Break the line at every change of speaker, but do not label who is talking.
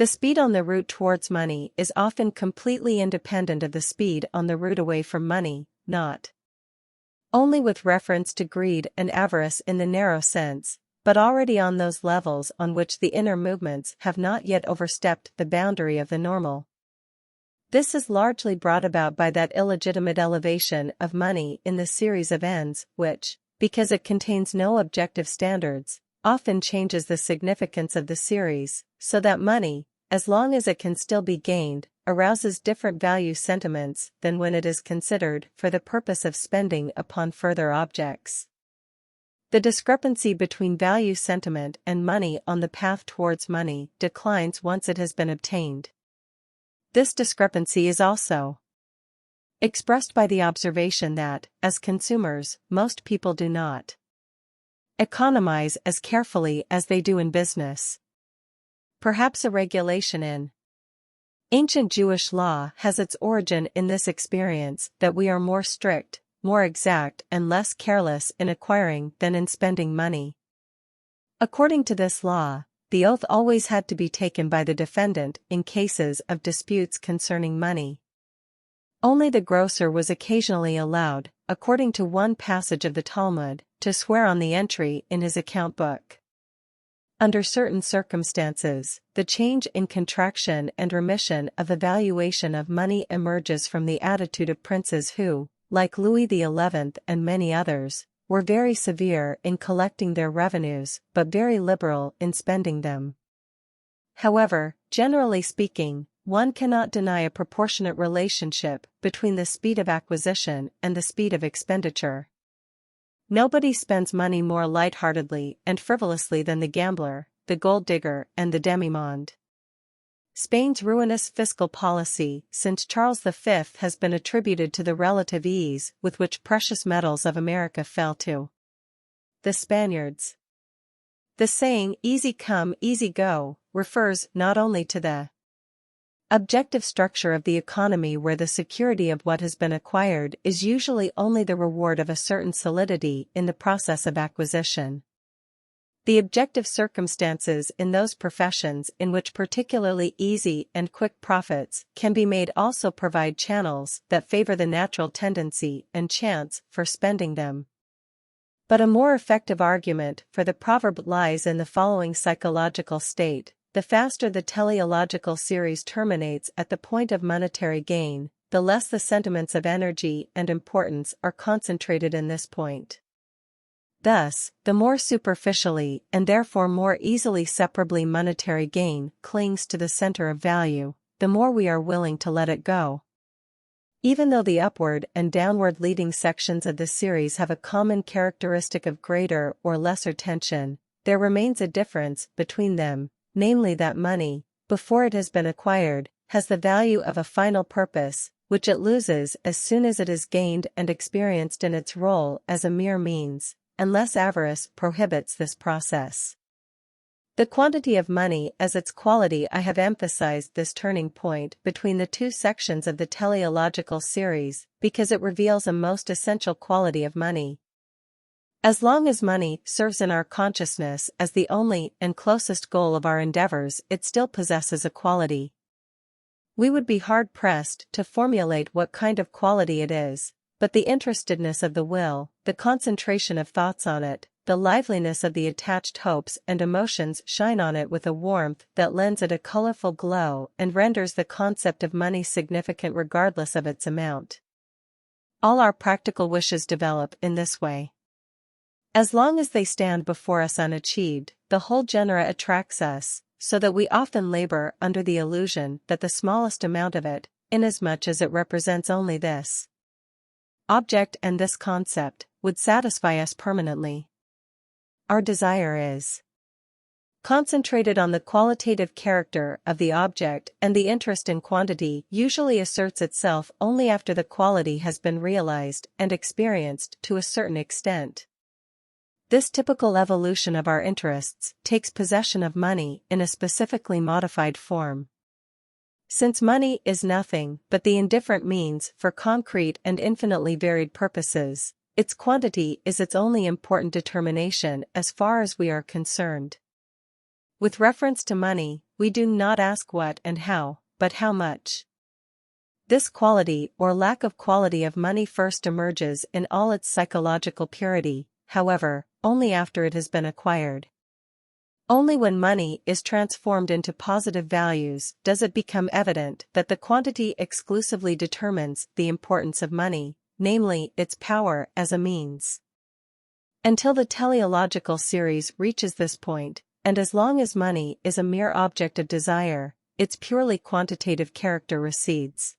The speed on the route towards money is often completely independent of the speed on the route away from money, not only with reference to greed and avarice in the narrow sense, but already on those levels on which the inner movements have not yet overstepped the boundary of the normal. This is largely brought about by that illegitimate elevation of money in the series of ends which, because it contains no objective standards, often changes the significance of the series, so that money, as long as it can still be gained, arouses different value sentiments than when it is considered for the purpose of spending upon further objects. The discrepancy between value sentiment and money on the path towards money declines once it has been obtained. This discrepancy is also expressed by the observation that, as consumers, most people do not economize as carefully as they do in business. Perhaps a regulation in ancient Jewish law has its origin in this experience that we are more strict, more exact and less careless in acquiring than in spending money. According to this law, the oath always had to be taken by the defendant in cases of disputes concerning money. Only the grocer was occasionally allowed, according to one passage of the Talmud, to swear on the entry in his account book. Under certain circumstances, the change in contraction and remission of the valuation of money emerges from the attitude of princes who, like Louis XI and many others, were very severe in collecting their revenues but very liberal in spending them. However, generally speaking, one cannot deny a proportionate relationship between the speed of acquisition and the speed of expenditure. Nobody spends money more light-heartedly and frivolously than the gambler, the gold digger and the demi-monde. Spain's ruinous fiscal policy since Charles V has been attributed to the relative ease with which precious metals of America fell to the Spaniards. The saying "easy come, easy go" refers not only to the objective structure of the economy where the security of what has been acquired is usually only the reward of a certain solidity in the process of acquisition. The objective circumstances in those professions in which particularly easy and quick profits can be made also provide channels that favor the natural tendency and chance for spending them. But a more effective argument for the proverb lies in the following psychological state: the faster the teleological series terminates at the point of monetary gain, the less the sentiments of energy and importance are concentrated in this point. Thus, the more superficially and therefore more easily separably monetary gain clings to the center of value, the more we are willing to let it go. Even though the upward and downward leading sections of the series have a common characteristic of greater or lesser tension, there remains a difference between them, namely that money, before it has been acquired, has the value of a final purpose, which it loses as soon as it is gained and experienced in its role as a mere means, unless avarice prohibits this process. The quantity of money as its quality. I have emphasized this turning point between the two sections of the teleological series because it reveals a most essential quality of money. As long as money serves in our consciousness as the only and closest goal of our endeavors, it still possesses a quality. We would be hard-pressed to formulate what kind of quality it is, but the interestedness of the will, the concentration of thoughts on it, the liveliness of the attached hopes and emotions shine on it with a warmth that lends it a colorful glow and renders the concept of money significant regardless of its amount. All our practical wishes develop in this way. As long as they stand before us unachieved, the whole genera attracts us, so that we often labor under the illusion that the smallest amount of it, inasmuch as it represents only this object and this concept, would satisfy us permanently. Our desire is concentrated on the qualitative character of the object, and the interest in quantity usually asserts itself only after the quality has been realized and experienced to a certain extent. This typical evolution of our interests takes possession of money in a specifically modified form. Since money is nothing but the indifferent means for concrete and infinitely varied purposes, its quantity is its only important determination as far as we are concerned. With reference to money, we do not ask what and how, but how much. This quality or lack of quality of money first emerges in all its psychological purity, however, only after it has been acquired. Only when money is transformed into positive values does it become evident that the quantity exclusively determines the importance of money, namely its power as a means. Until the teleological series reaches this point, and as long as money is a mere object of desire, its purely quantitative character recedes.